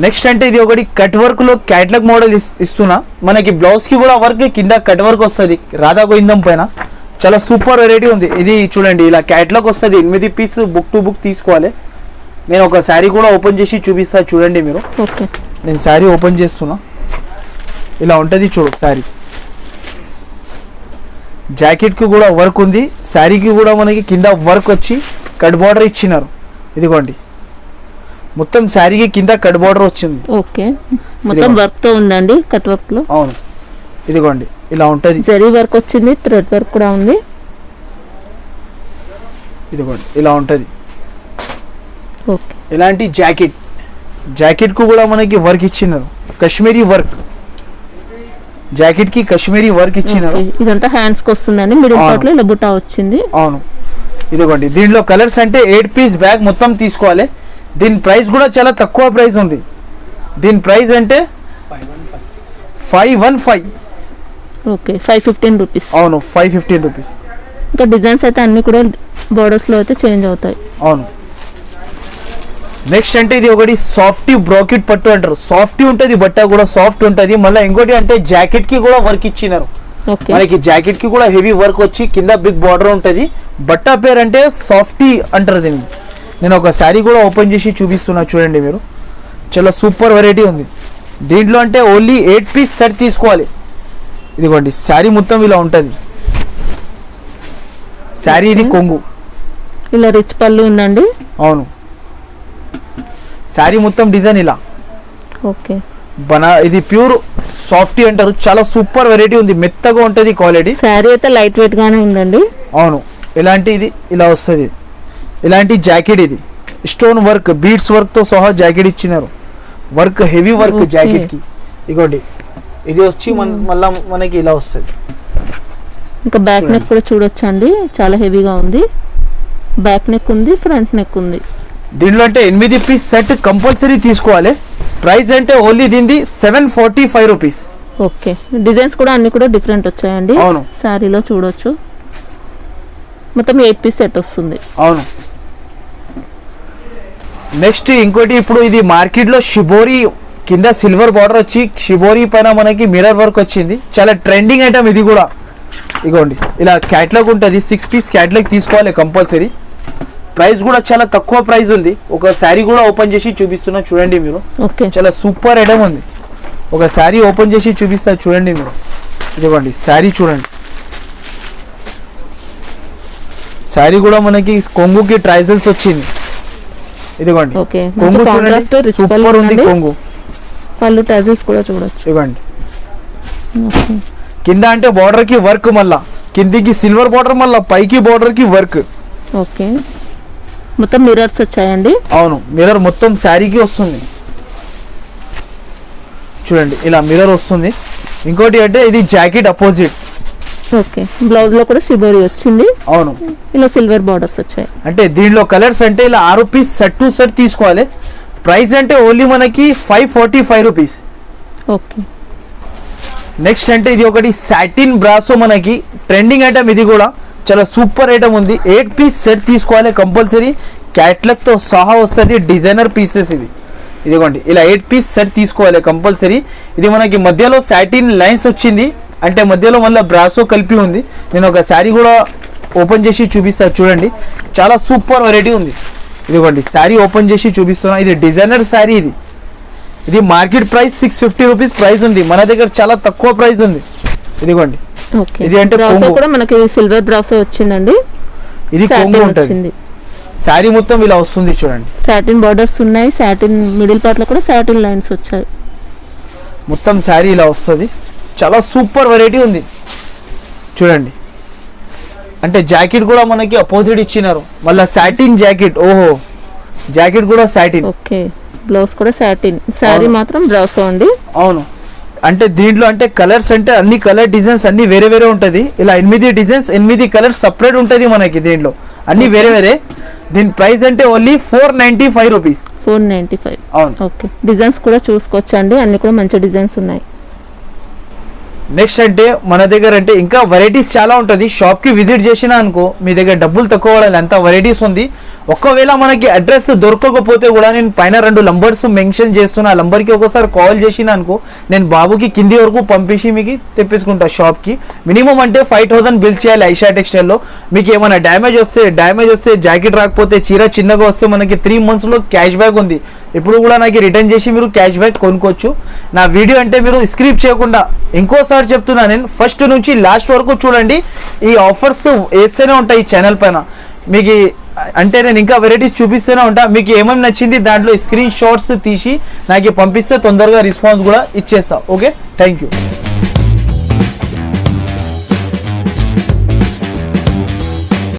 నెక్స్ట్ అంటే ఇది ఒకటి కట్ వర్క్ లో క్యాటలాగ్ మోడల్ ఇస్తున్నా. మనకి బ్లౌజ్ కి కూడా వర్క్, కింద కట్ వర్క్ వస్తుంది రాధా గోవిందం పైన. చాలా సూపర్ వెరైటీ ఉంది. ఇది చూడండి, ఇలా క్యాటలాగ్ వస్తుంది. 8 పీస్ బుక్ టు బుక్ తీసుకోవాలి. నేను ఒక శారీ కూడా ఓపెన్ చేసి చూపిస్తా చూడండి మీరు. ఓకే, నేను శారీ ఓపెన్ చేస్తున్నా. ఇలా ఉంటుంది చూడు శారీ. జాకెట్ కి కూడా వర్క్ ఉంది, శారీకి కూడా మనకి కింద వర్క్ వచ్చి కట్ బార్డర్ ఇచ్చినారు. ఇదిగోండి, మొత్తం శారీకి కింద కట్ బార్డర్ వచ్చింది. ఓకే, మొత్తం వర్క్ తో ఉందండి, కట్ వర్క్ లో. అవును, ఇదిగోండి ఇలా ఉంటది. జరీ వర్క్ వచ్చింది, థ్రెడ్ వర్క్ కూడా ఉంది. ఇదిగోండి ఇలా ఉంటది. ఓకే, ఇలాంటి జాకెట్ కు కూడా మనకి వర్క్ ఇచ్చినారు, కాశ్మీరీ వర్క్. జాకెట్ కి కాశ్మీరీ వర్క్ ఇచ్చినారు. ఇదంతా హ్యాండ్స్ కి వస్తుందండి. మిడిల్ పార్ట్ లో ఇలా బుటా వచ్చింది. అవును, ఇదిగోండి. దీనిలో కలర్స్ అంటే 8 పీస్ బ్యాగ్ మొత్తం తీసుకోవాలి. దీని ప్రైస్ కూడా చాలా తక్కువ ప్రైస్ ఉంది. దీని ప్రైస్ అంటే 515. Okay, 515 rupees. అవును, 515 రూపీస్. ఇంకా డిజైన్స్ అయితే అన్ని కూడా బోర్డర్స్ లో అయితే చేంజ్ అవుతాయి. అవును. నెక్స్ట్ అంటే ఇది ఒకటి సాఫ్టీ బ్రాకెట్ పట్టు అంటారు. సాఫ్టీ ఉంటుంది, బట్ట కూడా సాఫ్ట్ ఉంటుంది. మళ్ళీ ఇంకోటి అంటే జాకెట్ కి కూడా వర్క్ ఇచ్చినారు. మనకి జాకెట్ కి కూడా హెవీ వర్క్ వచ్చి కింద బిగ్ బార్డర్ ఉంటుంది. బట్ట పేరు అంటే సాఫ్టీ అంటారు దీన్ని. నేను ఒక శారీ కూడా ఓపెన్ చేసి చూపిస్తున్నా చూడండి మీరు. చాలా సూపర్ వెరైటీ ఉంది. దీంట్లో అంటే ఓన్లీ 8 పీస్ సెట్ తీసుకోవాలి. ఇదిగోండి, శారీ మొత్తం ఇలా ఉంటుంది. శారీ ఇది కొంగు, ఇలా రిచ్ పళ్ళు ఉందండి. అవును, శారీ మొత్తం డిజైన్ ఇలా. ఓకే, ఇది ప్యూర్ సాఫ్టీ అంటారు. చాలా సూపర్ వెరైటీ ఉంది, మెత్తగా ఉంటుంది క్వాలిటీ. శారీ అయితే లైట్ వెయిట్ గానే ఉందండి. అవును, ఇలాంటి ఇది ఇలా వస్తుంది. ఇలాంటి జాకెట్, ఇది స్టోన్ వర్క్, బీడ్స్ వర్క్ తో సహా జాకెట్ ఇచ్చినారు. వర్క్ హెవీ వర్క్ జాకెట్ కి. ఇగోండి, ఇది వచ్చి మళ్ళా మనకి ఇలా వస్తుంది. ఇంకా బ్యాక్ నెక్ కూడా చూడొచ్చు అండి, చాలా హెవీగా ఉంది. బ్యాక్ నెక్ ఉంది, ఫ్రంట్ నెక్ ఉంది. దీనిలో అంటే 8 పీస్ సెట్ కంపల్సరీ తీసుకోవాలి. ప్రైస్ అంటే ఓన్లీ దీనిది 745 రూపీస్. ఓకే, డిజైన్స్ కూడా అన్ని కూడా డిఫరెంట్ వచ్చాయండి. అవును, శారీలో చూడొచ్చు. మొత్తం 8 పీస్ సెట్ వస్తుంది. అవును. నెక్స్ట్ ఇంకోటి, ఇప్పుడు ఇది మార్కెట్ లో షిబోరి కింద సిల్వర్ బార్డర్ వచ్చి షిబోరి పైన మనకి మిర్రర్ వర్క్ వచ్చింది. చాలా ట్రెండింగ్ ఐటమ్ ఇది కూడా. ఇగోండి, ఇలా క్యాట్లాగ్ ఉంటుంది. 6 పీస్ క్యాట్లాగ్ తీసుకోవాలి కంపల్సరీ. ప్రైస్ కూడా చాలా తక్కువ ప్రైస్ ఉంది. ఒక శారీ కూడా ఓపెన్ చేసి చూపిస్తున్నా చూడండి మీరు. ఓకే, చాలా సూపర్ ఐటమ్ ఉంది. ఒక శారీ ఓపెన్ చేసి చూపిస్తా చూడండి మీరు. ఇదిగోండి శారీ చూడండి. శారీ కూడా మనకి కొంగుకి ట్రైజల్స్ వచ్చింది. ఇదిగోండి, కొంగు చూడండి, సూపర్ ఉంది కొంగు. పళ్ళు టజల్స్ కూడా చూడొచ్చు. ఇదిగోండి, కింద అంటే బార్డర్ కి వర్క్, మళ్ళా కిందికి సిల్వర్ బార్డర్, మళ్ళీ పైకి బార్డర్ కి వర్క్. ఓకే, మొత్తం మిర్రర్స్ వచ్చాయండి. అవును, మిర్రర్ మొత్తం శారీకి వస్తుంది. చూడండి ఇలా మిర్రర్ వస్తుంది. ఇంకోటి అంటే ఇది జాకెట్ అపోజిట్. ఓకే, బ్లౌజ్ లో కూడా షిబోరి వచ్చింది. అవును, ఇలా సిల్వర్ బార్డర్స్ వచ్చాయి. అంటే దీనిలో కలర్స్ అంటే ఇలా 6 పీస్ సెట్ టు సెట్ తీసుకోవాలి. ప్రైస్ అంటే ఓన్లీ మనకి 545 రూపీస్. ఓకే, నెక్స్ట్ అంటే ఇది ఒకటి సాటిన్ బ్రాసో, మనకి ట్రెండింగ్ ఐటమ్. ఇది కూడా చాలా సూపర్ ఐటమ్ ఉంది. 8 పీస్ సెట్ తీసుకోవాలి కంపల్సరీ. క్యాట్లాగ్ తో సహా వస్తుంది. డిజైనర్ పీసెస్ ఇది. ఇదిగోండి ఇలా 8 పీస్ సెట్ తీసుకోవాలి కంపల్సరీ. ఇది మనకి మధ్యలో సాటిన్ లైన్స్ వచ్చింది, అంటే మధ్యలో మళ్ళీ బ్రాసో కలిపి ఉంది. నేను ఒక శారీ కూడా ఓపెన్ చేసి చూపిస్తాను చూడండి. చాలా సూపర్ వెరైటీ ఉంది. ఇదిగోండి శారీ ఓపెన్ చేసి చూపిస్తున్నా. ఇది డిజైనర్ శారీ. ఇది మార్కెట్ ప్రైస్ 650 రూపీస్ ప్రైస్ ఉంది. మన దగ్గర చాలా తక్కువ ప్రైస్ ఉంది. ఇదిగోండి, ఓకే. ఇది అంటే బ్రాసో కొంగు. కూడా మనకి సిల్వర్ బ్రాసో వచ్చిందండి. ఇది కొంగు సాటిన్ ఉంటుంది. వచ్చింది. శారీ మొత్తం ఇలా వస్తుంది చూడండి. సాటిన్ బార్డర్స్ ఉన్నాయి. సాటిన్ మిడిల్ పార్ట్ లో కూడా సాటిన్ లైన్స్ వచ్చాయి. మొత్తం శారీ ఇలా వస్తుంది. చాలా సూపర్ వెరైటీ ఉంది చూడండి. అంటే జాకెట్ కూడా మనకి అపోజిట్ ఇచ్చినారు. మళ్ళీ సాటిన్ జాకెట్. ఓహో, జాకెట్ కూడా సాటిన్. ఓకే, బ్లౌజ్ కూడా సాటిన్. శారీ అవును. మాత్రం బ్రాసో అండి. అవును, అంటే దీంట్లో అంటే కలర్స్ అంటే అన్ని కలర్ డిజైన్స్ అన్ని వేరే వేరే ఉంటుంది. ఇలా 8 డిజైన్స్ 8 కలర్స్ సపరేట్ ఉంటుంది మనకి దీంట్లో, అన్ని వేరే వేరే. దీని ప్రైస్ అంటే ఓన్లీ 495 రూపీస్. 495. అవును. ఓకే, డిజైన్స్ కూడా చూసుకోవచ్చండి. అన్ని కూడా మంచి డిజైన్స్ ఉన్నాయి. నెక్స్ట్ అంటే మన దగ్గర అంటే ఇంకా వెరైటీస్ చాలా ఉంటుంది. షాప్కి విజిట్ చేసినా అనుకో మీ దగ్గర డబ్బులు తక్కువ పడాలి, అంత వెరైటీస్ ఉంది. ఒకవేళ మనకి అడ్రస్ దొరకకపోతే కూడా నేను పైన 2 నంబర్స్ మెన్షన్ చేస్తున్నా. ఆ నంబర్కి ఒకసారి కాల్ చేసినా అనుకో నేను బాబుకి కింది వరకు పంపించి మీకు తెప్పించుకుంటా షాప్కి. మినిమం అంటే 5000 బిల్ చేయాలి ఐషా టెక్స్టైల్లో. మీకు ఏమైనా డ్యామేజ్ వస్తే జాకెట్ రాకపోతే చీర చిన్నగా వస్తే మనకి 3 monthsలో క్యాష్ బ్యాక్ ఉంది. ఇప్పుడు కూడా నాకు రిటర్న్ చేసి మీరు క్యాష్ బ్యాక్ కొనుక్కోవచ్చు. నా వీడియో అంటే మీరు స్క్రిప్ట్ చేయకుండా ఇంకోసారి చెప్తున్నా, నేను ఫస్ట్ నుంచి లాస్ట్ వరకు చూడండి. ఈ ఆఫర్స్ వేస్తూనే ఉంటాయి ఈ ఛానల్ పైన. మీకు అంటే నేను ఇంకా వెరైటీస్ చూపిస్తూనే ఉంటా. మీకు ఏమేమి నచ్చింది దాంట్లో స్క్రీన్ షాట్స్ తీసి నాకు పంపిస్తే తొందరగా రెస్పాన్స్ కూడా ఇచ్చేస్తా. Okay, thank you.